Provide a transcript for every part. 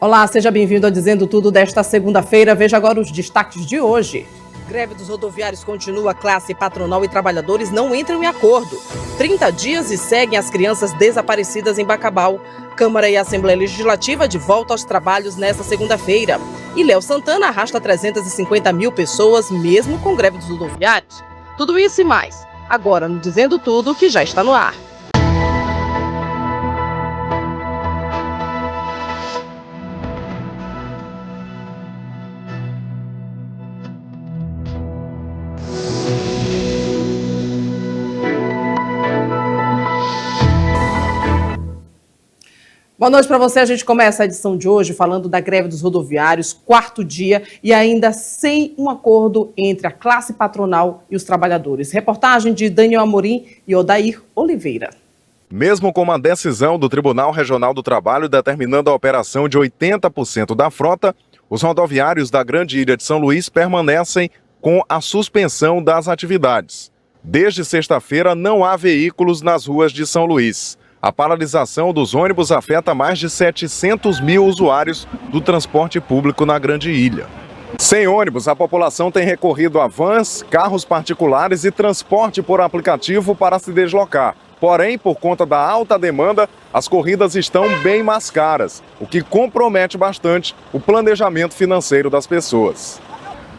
Olá, seja bem-vindo ao Dizendo Tudo desta segunda-feira. Veja agora os destaques de hoje. Greve dos rodoviários continua, classe patronal e trabalhadores não entram em acordo. 30 dias e seguem as crianças desaparecidas em Bacabal. Câmara e Assembleia Legislativa de volta aos trabalhos nesta segunda-feira. E Léo Santana arrasta 350 mil pessoas, mesmo com greve dos rodoviários. Tudo isso e mais, agora no Dizendo Tudo, que já está no ar. Boa noite para você. A gente começa a edição de hoje falando da greve dos rodoviários, quarto dia, e ainda sem um acordo entre a classe patronal e os trabalhadores. Reportagem de Daniel Amorim e Odair Oliveira. Mesmo com uma decisão do Tribunal Regional do Trabalho determinando a operação de 80% da frota, os rodoviários da Grande Ilha de São Luís permanecem com a suspensão das atividades. Desde sexta-feira não há veículos nas ruas de São Luís. A paralisação dos ônibus afeta mais de 700 mil usuários do transporte público na Grande Ilha. Sem ônibus, a população tem recorrido a vans, carros particulares e transporte por aplicativo para se deslocar. Porém, por conta da alta demanda, as corridas estão bem mais caras, o que compromete bastante o planejamento financeiro das pessoas.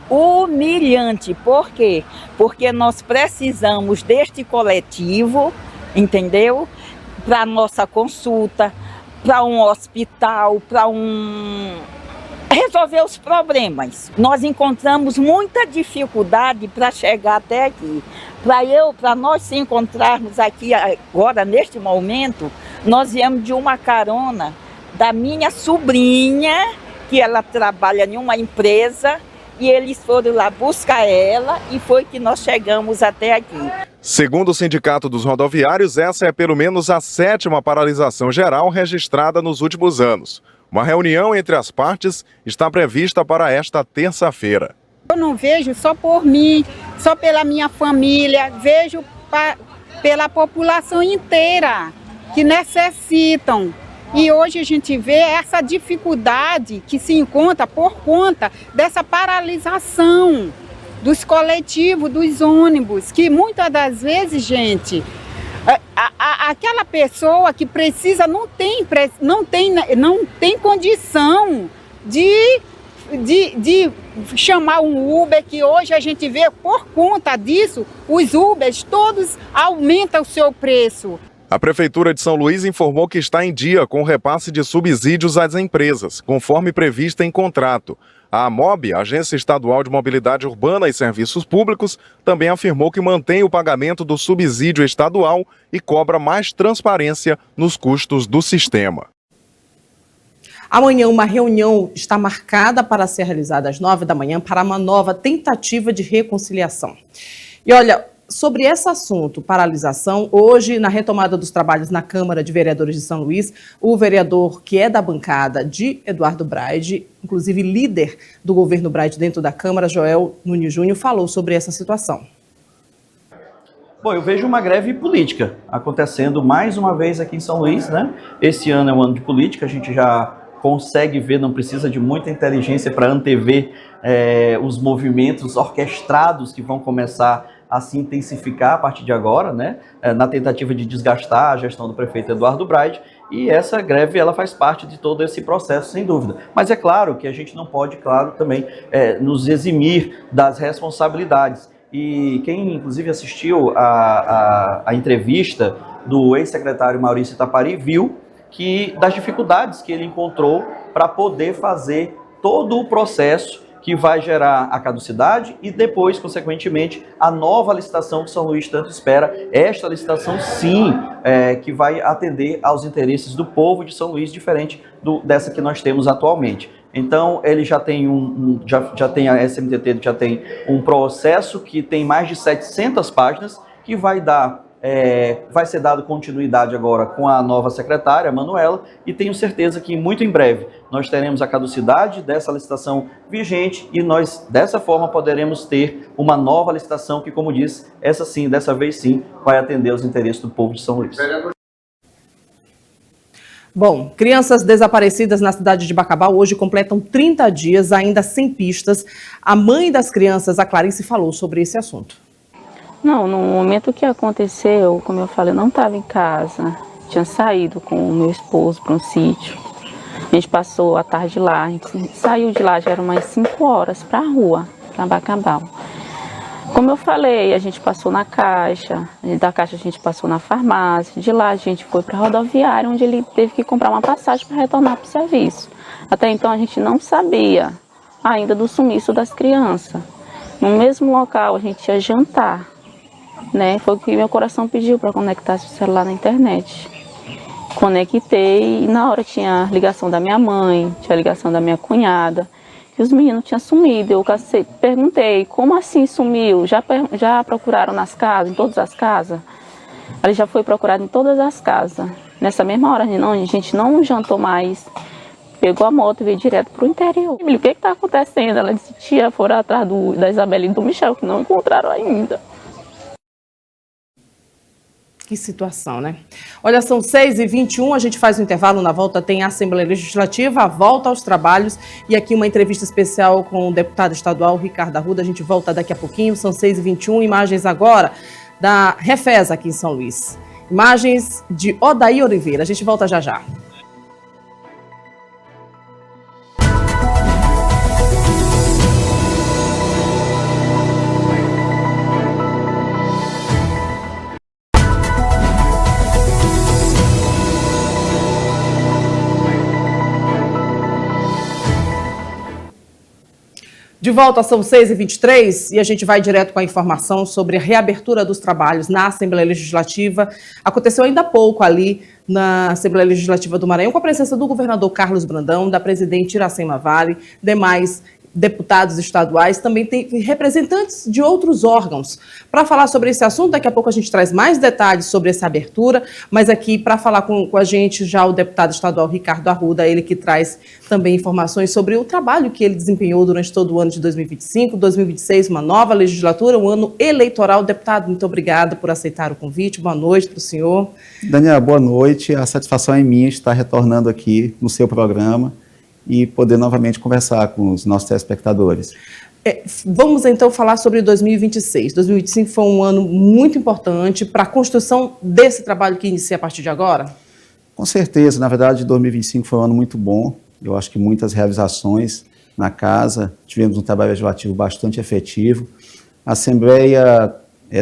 Humilhante, por quê? Porque nós precisamos deste coletivo, entendeu? Para nossa consulta, para um hospital, resolver os problemas. Nós encontramos muita dificuldade para chegar até aqui. Para nós se encontrarmos aqui agora, neste momento, nós viemos de uma carona da minha sobrinha, que ela trabalha em uma empresa, e eles foram lá buscar ela e foi que nós chegamos até aqui. Segundo o Sindicato dos Rodoviários, essa é pelo menos a 7ª paralisação geral registrada nos últimos anos. Uma reunião entre as partes está prevista para esta terça-feira. Eu não vejo só por mim, só pela minha família, vejo pela população inteira que necessitam. E hoje a gente vê essa dificuldade que se encontra por conta dessa paralisação dos coletivos, dos ônibus, que muitas das vezes, gente, aquela pessoa que precisa não tem condição de chamar um Uber, que hoje a gente vê por conta disso, os Ubers todos aumentam o seu preço. A Prefeitura de São Luís informou que está em dia com o repasse de subsídios às empresas, conforme previsto em contrato. A AMOB, Agência Estadual de Mobilidade Urbana e Serviços Públicos, também afirmou que mantém o pagamento do subsídio estadual e cobra mais transparência nos custos do sistema. Amanhã uma reunião está marcada para ser realizada às 9 da manhã para uma nova tentativa de reconciliação. E olha, sobre esse assunto, paralisação, hoje, na retomada dos trabalhos na Câmara de Vereadores de São Luís, o vereador que é da bancada de Eduardo Braide, inclusive líder do governo Braide dentro da Câmara, Joel Nunes Júnior, falou sobre essa situação. Bom, eu vejo uma greve política acontecendo mais uma vez aqui em São Luís, né? Esse ano é um ano de política, a gente já consegue ver, não precisa de muita inteligência para antever os movimentos orquestrados que vão começar a se intensificar a partir de agora, né, na tentativa de desgastar a gestão do prefeito Eduardo Braide, e essa greve ela faz parte de todo esse processo, sem dúvida. Mas é claro que a gente não pode, claro, também nos eximir das responsabilidades. E quem, inclusive, assistiu a entrevista do ex-secretário Maurício Tapari viu que das dificuldades que ele encontrou para poder fazer todo o processo que vai gerar a caducidade e depois, consequentemente, a nova licitação que São Luís tanto espera. Esta licitação, sim, que vai atender aos interesses do povo de São Luís, diferente dessa que nós temos atualmente. Então, ele já tem já tem a SMTT, já tem um processo que tem mais de 700 páginas, que vai ser dado continuidade agora com a nova secretária, Manuela, e tenho certeza que muito em breve nós teremos a caducidade dessa licitação vigente e nós, dessa forma, poderemos ter uma nova licitação que, como disse, essa sim, dessa vez sim, vai atender os interesses do povo de São Luís. Bom, crianças desaparecidas na cidade de Bacabal hoje completam 30 dias ainda sem pistas. A mãe das crianças, a Clarice, falou sobre esse assunto. Não, no momento que aconteceu, como eu falei, eu não estava em casa. Tinha saído com o meu esposo para um sítio. A gente passou a tarde lá, a gente saiu de lá, já eram umas 5 horas para a rua, para Bacabal. Como eu falei, a gente passou na Caixa, da Caixa a gente passou na farmácia, de lá a gente foi para a rodoviária, onde ele teve que comprar uma passagem para retornar para o serviço. Até então a gente não sabia ainda do sumiço das crianças. No mesmo local a gente ia jantar, né? Foi o que meu coração pediu para conectar o celular na internet. Conectei e na hora tinha ligação da minha mãe, tinha ligação da minha cunhada. E os meninos tinham sumido. Eu perguntei, como assim sumiu? Já procuraram nas casas, em todas as casas? Ele já foi procurado em todas as casas. Nessa mesma hora, a gente não jantou mais. Pegou a moto e veio direto para o interior. O que está acontecendo? Ela disse, tia, foram atrás da Isabela e do Michel, que não encontraram ainda. Que situação, né? Olha, são 6h21, a gente faz um intervalo, na volta tem a Assembleia Legislativa, a volta aos trabalhos e aqui uma entrevista especial com o deputado estadual Ricardo Arruda, a gente volta daqui a pouquinho, são 6h21, imagens agora da Refesa aqui em São Luís. Imagens de Odair Oliveira, a gente volta já já. De volta, são 6h23 e a gente vai direto com a informação sobre a reabertura dos trabalhos na Assembleia Legislativa. Aconteceu ainda há pouco ali na Assembleia Legislativa do Maranhão, com a presença do governador Carlos Brandão, da presidente Iracema Vale, demais deputados estaduais, também tem representantes de outros órgãos. Para falar sobre esse assunto, daqui a pouco a gente traz mais detalhes sobre essa abertura, mas aqui para falar com a gente já o deputado estadual Ricardo Arruda, ele que traz também informações sobre o trabalho que ele desempenhou durante todo o ano de 2025, 2026, uma nova legislatura, um ano eleitoral. Deputado, muito obrigada por aceitar o convite, boa noite para o senhor. Daniela, boa noite, a satisfação é minha estar retornando aqui no seu programa e poder novamente conversar com os nossos telespectadores. Vamos então falar sobre 2026. 2025 foi um ano muito importante para a construção desse trabalho que inicia a partir de agora? Com certeza, na verdade 2025 foi um ano muito bom, eu acho que muitas realizações na casa, tivemos um trabalho legislativo bastante efetivo, a Assembleia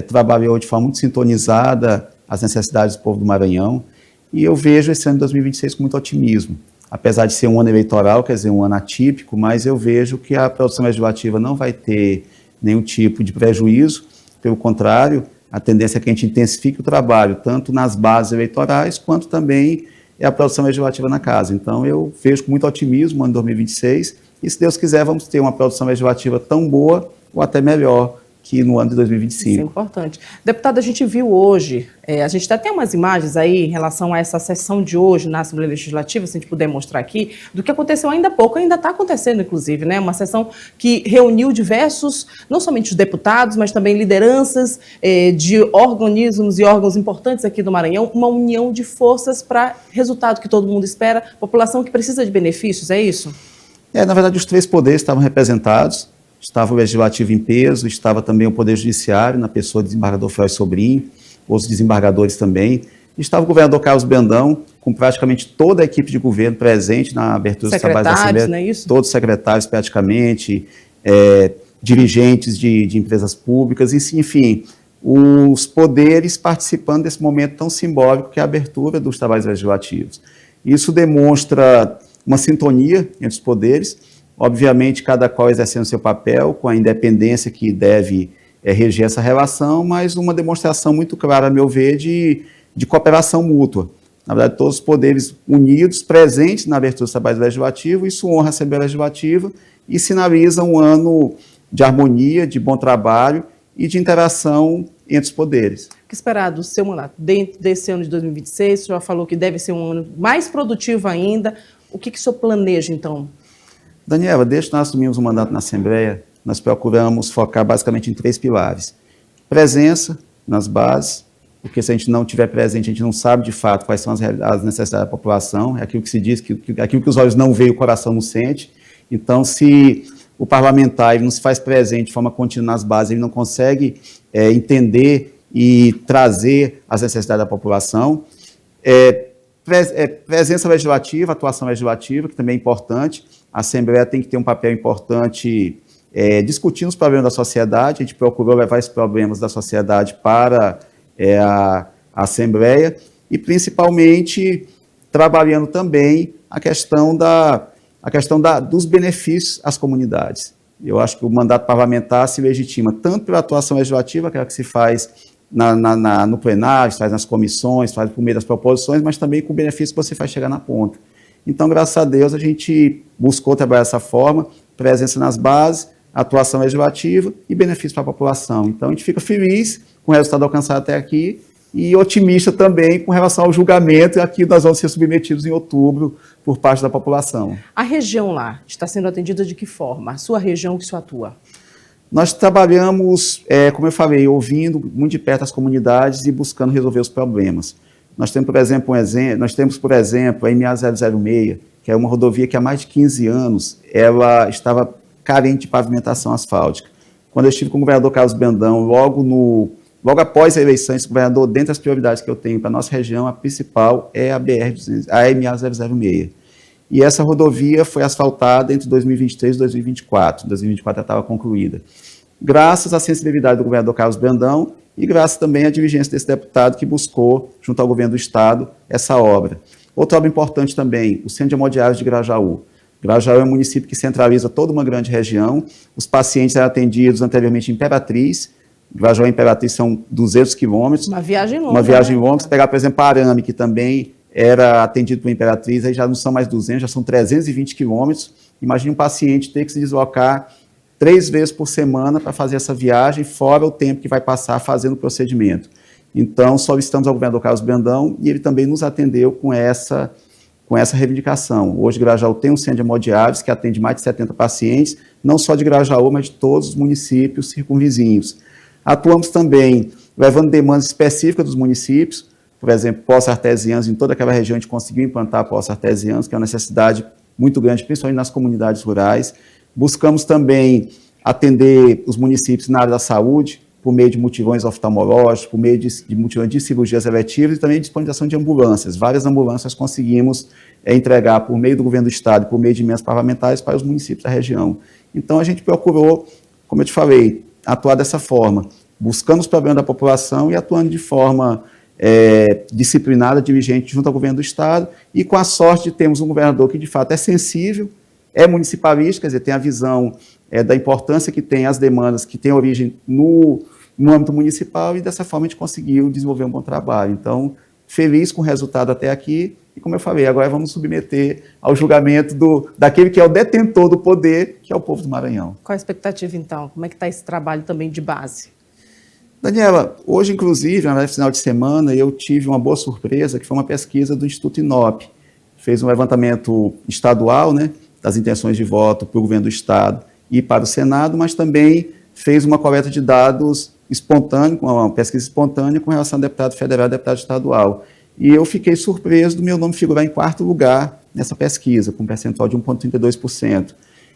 trabalhou de forma muito sintonizada às necessidades do povo do Maranhão e eu vejo esse ano de 2026 com muito otimismo. Apesar de ser um ano eleitoral, quer dizer, um ano atípico, mas eu vejo que a produção legislativa não vai ter nenhum tipo de prejuízo, pelo contrário, a tendência é que a gente intensifique o trabalho, tanto nas bases eleitorais, quanto também a produção legislativa na casa. Então, eu vejo com muito otimismo o ano 2026, e se Deus quiser, vamos ter uma produção legislativa tão boa, ou até melhor, que no ano de 2025. Isso é importante. Deputado, a gente viu hoje, a gente até tem umas imagens aí em relação a essa sessão de hoje na Assembleia Legislativa, se a gente puder mostrar aqui, do que aconteceu ainda há pouco, ainda está acontecendo, inclusive, né? Uma sessão que reuniu diversos, não somente os deputados, mas também lideranças de organismos e órgãos importantes aqui do Maranhão, uma união de forças para resultado que todo mundo espera, população que precisa de benefícios, é isso? Na verdade, os três poderes estavam representados. Estava o Legislativo em peso, estava também o Poder Judiciário, na pessoa do desembargador Flávio Sobrinho, os desembargadores também. Estava o governador Carlos Brandão, com praticamente toda a equipe de governo presente na abertura dos trabalhos da Assembleia. Não é isso? Todos os secretários, praticamente, dirigentes de empresas públicas, enfim, os poderes participando desse momento tão simbólico que é a abertura dos trabalhos legislativos. Isso demonstra uma sintonia entre os poderes, obviamente, cada qual exercendo seu papel, com a independência que deve reger essa relação, mas uma demonstração muito clara, a meu ver, de cooperação mútua. Na verdade, todos os poderes unidos, presentes na abertura dos trabalhos legislativos, isso honra a Assembleia Legislativa e sinaliza um ano de harmonia, de bom trabalho e de interação entre os poderes. O que esperar do seu mandato dentro desse ano de 2026? O senhor já falou que deve ser um ano mais produtivo ainda. O que o senhor planeja, então? Daniela, desde que nós assumimos o mandato na Assembleia, nós procuramos focar basicamente em 3 pilares. Presença nas bases, porque se a gente não tiver presente, a gente não sabe de fato quais são as necessidades da população, é aquilo que se diz, aquilo que os olhos não veem, o coração não sente. Então, se o parlamentar ele não se faz presente de forma contínua nas bases, ele não consegue entender e trazer as necessidades da população. Presença legislativa, atuação legislativa, que também é importante. A Assembleia tem que ter um papel importante discutindo os problemas da sociedade. A gente procurou levar esses problemas da sociedade para a Assembleia e, principalmente, trabalhando também a questão dos benefícios às comunidades. Eu acho que o mandato parlamentar se legitima tanto pela atuação legislativa, que é a que se faz no plenário, se faz nas comissões, se faz por meio das proposições, mas também com o benefício que você faz chegar na ponta. Então, graças a Deus, a gente buscou trabalhar dessa forma, presença nas bases, atuação legislativa e benefício para a população. Então, a gente fica feliz com o resultado alcançado até aqui e otimista também com relação ao julgamento, e aqui nós vamos ser submetidos em outubro por parte da população. A região lá está sendo atendida de que forma? A sua região que o senhor atua? Nós trabalhamos, como eu falei, ouvindo muito de perto as comunidades e buscando resolver os problemas. Nós temos, por exemplo, a MA 006, que é uma rodovia que há mais de 15 anos ela estava carente de pavimentação asfáltica. Quando eu estive com o governador Carlos Brandão, logo após a eleição, esse governador, dentre as prioridades que eu tenho para a nossa região, a principal é a MA 006. E essa rodovia foi asfaltada entre 2023 e 2024. Em 2024 ela estava concluída. Graças à sensibilidade do governador Carlos Brandão e graças também à diligência desse deputado que buscou, junto ao governo do estado, essa obra. Outra obra importante também, o Centro de Hemodiálise de Grajaú. Grajaú é um município que centraliza toda uma grande região. Os pacientes eram atendidos anteriormente em Imperatriz. Grajaú e Imperatriz são 200 quilômetros. Uma viagem longa. Uma viagem longa. Se pegar, por exemplo, Arame, que também era atendido por Imperatriz, aí já não são mais 200, já são 320 quilômetros. Imagine um paciente ter que se deslocar 3 vezes por semana para fazer essa viagem, fora o tempo que vai passar fazendo o procedimento. Então, solicitamos ao governador Carlos Brandão e ele também nos atendeu com essa reivindicação. Hoje, Grajaú tem um centro de hemodiálise que atende mais de 70 pacientes, não só de Grajaú, mas de todos os municípios circunvizinhos. Atuamos também levando demandas específicas dos municípios. Por exemplo, poços artesianos, em toda aquela região a gente conseguiu implantar poços artesianos, que é uma necessidade muito grande, principalmente nas comunidades rurais. Buscamos também atender os municípios na área da saúde, por meio de mutirões oftalmológicos, por meio de mutirões de cirurgias eletivas e também disponibilização de ambulâncias. Várias ambulâncias conseguimos entregar por meio do governo do estado, por meio de emendas parlamentares para os municípios da região. Então a gente procurou, como eu te falei, atuar dessa forma, buscando os problemas da população e atuando de forma disciplinada, diligente junto ao governo do estado, e com a sorte de termos um governador que de fato é sensível, é municipalista, quer dizer, tem a visão da importância que tem as demandas que têm origem no âmbito municipal, e dessa forma a gente conseguiu desenvolver um bom trabalho. Então, feliz com o resultado até aqui, e como eu falei, agora vamos submeter ao julgamento daquele que é o detentor do poder, que é o povo do Maranhão. Qual a expectativa, então? Como é que está esse trabalho também de base? Daniela, hoje, inclusive, no final de semana, eu tive uma boa surpresa, que foi uma pesquisa do Instituto Inop. Fez um levantamento estadual, né, das intenções de voto para o governo do estado e para o Senado, mas também fez uma coleta de dados espontânea, uma pesquisa espontânea com relação a deputado federal e deputado estadual. E eu fiquei surpreso do meu nome figurar em 4º lugar nessa pesquisa, com um percentual de 1,32%.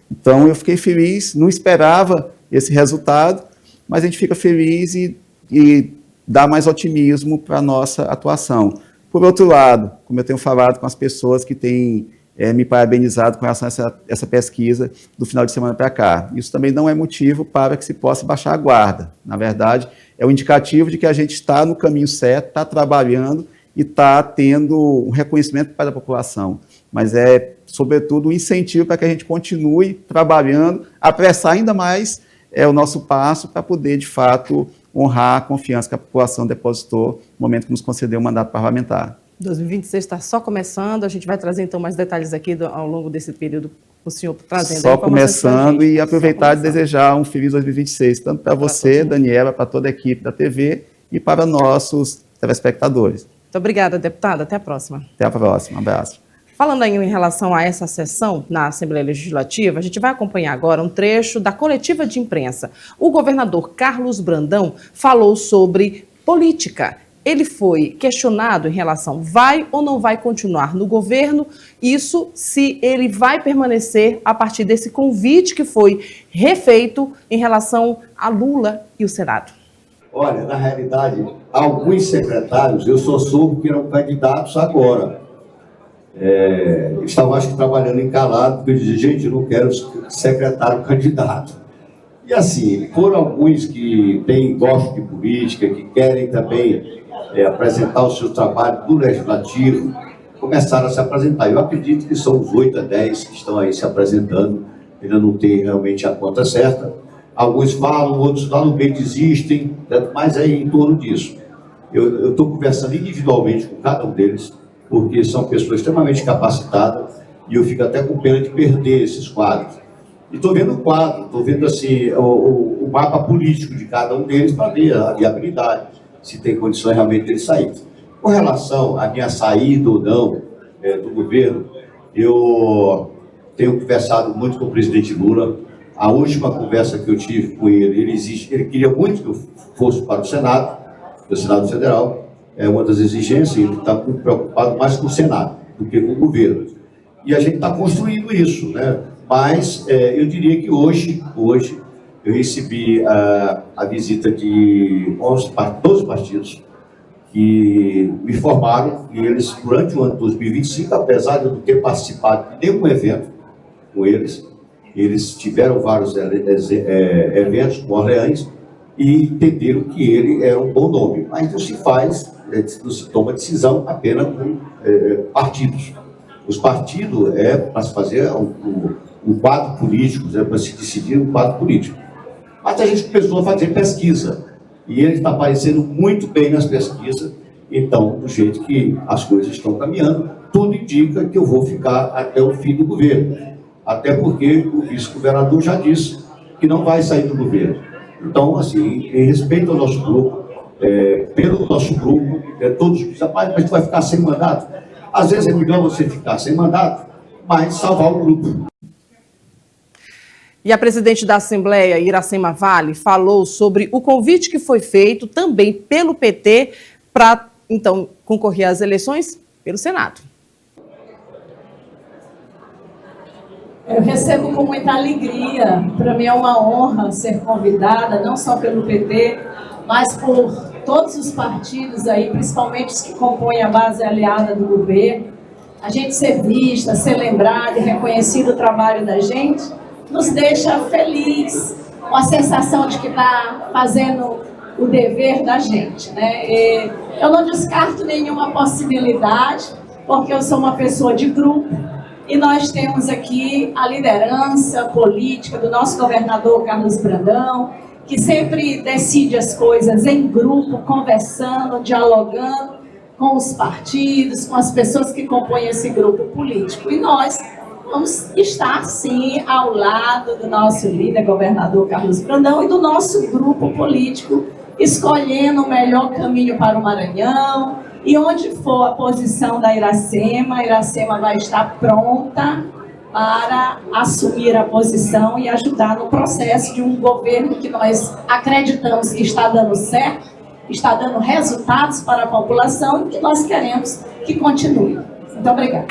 Então, eu fiquei feliz, não esperava esse resultado, mas a gente fica feliz e dá mais otimismo para a nossa atuação. Por outro lado, como eu tenho falado com as pessoas que têm me parabenizado com relação a essa pesquisa do final de semana para cá, isso também não é motivo para que se possa baixar a guarda. Na verdade, é um indicativo de que a gente está no caminho certo, está trabalhando e está tendo um reconhecimento para a população. Mas é, sobretudo, um incentivo para que a gente continue trabalhando, apressar ainda mais o nosso passo para poder, de fato, honrar a confiança que a população depositou no momento que nos concedeu o mandato parlamentar. 2026 está só começando, a gente vai trazer então mais detalhes aqui ao longo desse período, o senhor trazendo. Só começando, e aproveitar e desejar um feliz 2026, tanto para você, Daniela, para toda a equipe da TV e para nossos telespectadores. Muito obrigada, deputada. Até a próxima. Até a próxima. Um abraço. Falando aí em relação a essa sessão na Assembleia Legislativa, a gente vai acompanhar agora um trecho da coletiva de imprensa. O governador Carlos Brandão falou sobre política. ele foi questionado em relação vai ou não vai continuar no governo, isso se ele vai permanecer a partir desse convite que foi refeito em relação a Lula e o Senado. Olha, na realidade, alguns secretários, eu só soube que eram candidatos agora. Estavam, acho que, trabalhando em calado, porque eu dizia, gente, eu não quero secretário candidato. E assim, foram alguns que gostam de política, que querem também apresentar o seu trabalho do Legislativo, começaram a se apresentar. Eu acredito que são os 8 a 10 que estão aí se apresentando, ainda não tem realmente a conta certa. Alguns falam, outros lá no meio desistem, mas é em torno disso. Eu estou conversando individualmente com cada um deles, porque são pessoas extremamente capacitadas, e eu fico até com pena de perder esses quadros. E estou vendo o quadro, estou vendo assim, o mapa político de cada um deles para ver a viabilidade, se tem condições realmente de sair. Com relação à minha saída ou não do governo, eu tenho conversado muito com o presidente Lula. A última conversa que eu tive com ele queria muito que eu fosse para o Senado Federal, é uma das exigências, ele está preocupado mais com o Senado do que com o governo. E a gente está construindo isso, né? Mas eu diria que hoje eu recebi a visita de 12 partidos que me informaram que eles, durante o ano de 2025, apesar de eu não ter participado de nenhum evento com eles tiveram vários eventos com Orleans e entenderam que ele era um bom nome. Mas não se faz, não se toma decisão apenas com partidos. Os partidos para se fazer um quadro político, para se decidir um quadro político. Mas a gente começou a fazer pesquisa, e ele está aparecendo muito bem nas pesquisas. Então, do jeito que as coisas estão caminhando, tudo indica que eu vou ficar até o fim do governo. Até porque o vice-governador já disse que não vai sair do governo. Então, assim, em respeito ao nosso grupo, pelo nosso grupo, todos dizem, mas tu vai ficar sem mandato. Às vezes é melhor você ficar sem mandato, mas salvar o grupo. E a presidente da Assembleia, Iracema Vale, falou sobre o convite que foi feito também pelo PT para, então, concorrer às eleições pelo Senado. Eu recebo com muita alegria. Para mim é uma honra ser convidada, não só pelo PT, mas por todos os partidos aí, principalmente os que compõem a base aliada do governo. A gente ser vista, ser lembrada e reconhecido o trabalho da gente, nos deixa feliz, com a sensação de que está fazendo o dever da gente, né? E eu não descarto nenhuma possibilidade, porque eu sou uma pessoa de grupo, e nós temos aqui a liderança política do nosso governador Carlos Brandão, que sempre decide as coisas em grupo, conversando, dialogando com os partidos, com as pessoas que compõem esse grupo político. E nós vamos estar, sim, ao lado do nosso líder, governador Carlos Brandão, e do nosso grupo político, escolhendo o melhor caminho para o Maranhão. E onde for a posição da Iracema, a Iracema vai estar pronta para assumir a posição e ajudar no processo de um governo que nós acreditamos que está dando certo, está dando resultados para a população e que nós queremos que continue. Muito obrigada.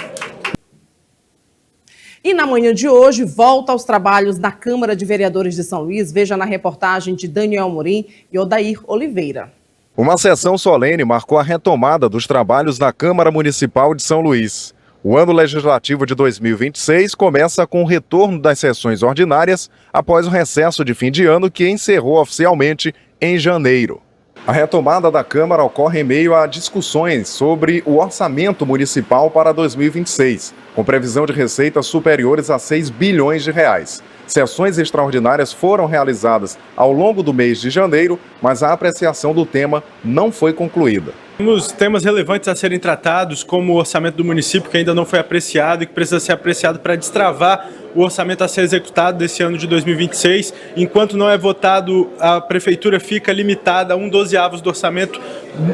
E na manhã de hoje, volta aos trabalhos na Câmara de Vereadores de São Luís. Veja na reportagem de Daniel Amorim e Odair Oliveira. Uma sessão solene marcou a retomada dos trabalhos na Câmara Municipal de São Luís. O ano legislativo de 2026 começa com o retorno das sessões ordinárias após o recesso de fim de ano que encerrou oficialmente em janeiro. A retomada da Câmara ocorre em meio a discussões sobre o orçamento municipal para 2026, com previsão de receitas superiores a 6 bilhões de reais. Sessões extraordinárias foram realizadas ao longo do mês de janeiro, mas a apreciação do tema não foi concluída. Temos temas relevantes a serem tratados, como o orçamento do município, que ainda não foi apreciado e que precisa ser apreciado para destravar o orçamento a ser executado desse ano de 2026. Enquanto não é votado, a prefeitura fica limitada a 1/12 do orçamento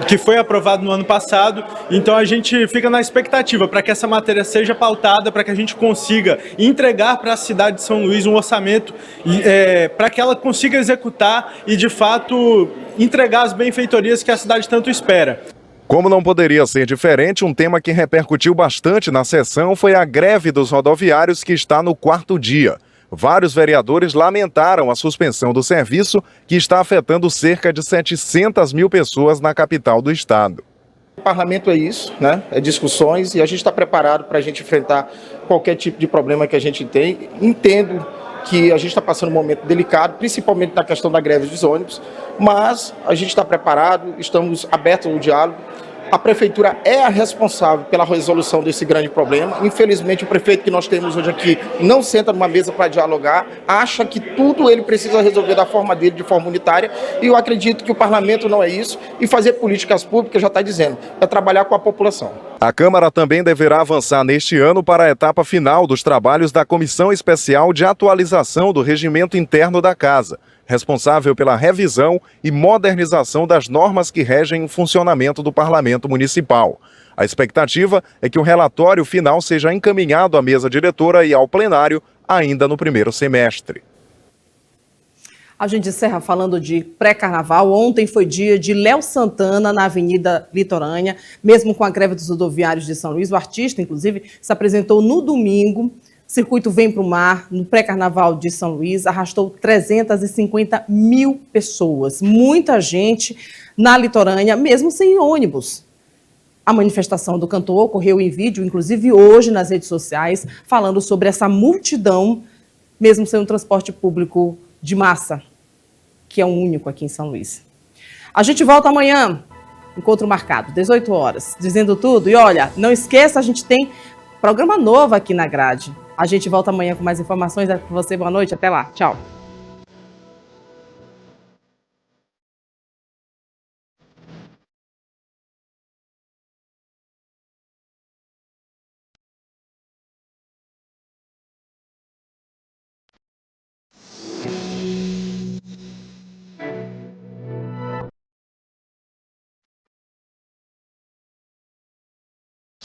que foi aprovado no ano passado. Então a gente fica na expectativa para que essa matéria seja pautada, para que a gente consiga entregar para a cidade de São Luís um orçamento para que ela consiga executar e, de fato, entregar as benfeitorias que a cidade tanto espera. Como não poderia ser diferente, um tema que repercutiu bastante na sessão foi a greve dos rodoviários, que está no 4º dia. Vários vereadores lamentaram a suspensão do serviço, que está afetando cerca de 700 mil pessoas na capital do estado. O parlamento é isso, né? É discussões, e a gente está preparado para a gente enfrentar qualquer tipo de problema que a gente tem. Entendo que a gente está passando um momento delicado, principalmente na questão da greve dos ônibus, mas a gente está preparado, estamos abertos ao diálogo. A prefeitura é a responsável pela resolução desse grande problema. Infelizmente, o prefeito que nós temos hoje aqui não senta numa mesa para dialogar, acha que tudo ele precisa resolver da forma dele, de forma unitária, e eu acredito que o parlamento não é isso, e fazer políticas públicas, já está dizendo, é trabalhar com a população. A Câmara também deverá avançar neste ano para a etapa final dos trabalhos da Comissão Especial de Atualização do Regimento Interno da Casa, responsável pela revisão e modernização das normas que regem o funcionamento do Parlamento Municipal. A expectativa é que o relatório final seja encaminhado à mesa diretora e ao plenário ainda no primeiro semestre. A gente encerra falando de pré-carnaval. Ontem foi dia de Léo Santana na Avenida Litorânea, mesmo com a greve dos rodoviários de São Luís. O artista, inclusive, se apresentou no domingo. O circuito Vem Pro Mar, no pré-carnaval de São Luís, arrastou 350 mil pessoas. Muita gente na Litorânea, mesmo sem ônibus. A manifestação do cantor ocorreu em vídeo, inclusive hoje nas redes sociais, falando sobre essa multidão, mesmo sem um transporte público de massa, que é o único aqui em São Luís. A gente volta amanhã, encontro marcado, 18 horas, dizendo tudo. E olha, não esqueça, a gente tem programa novo aqui na grade. A gente volta amanhã com mais informações. Para você, boa noite, até lá, tchau.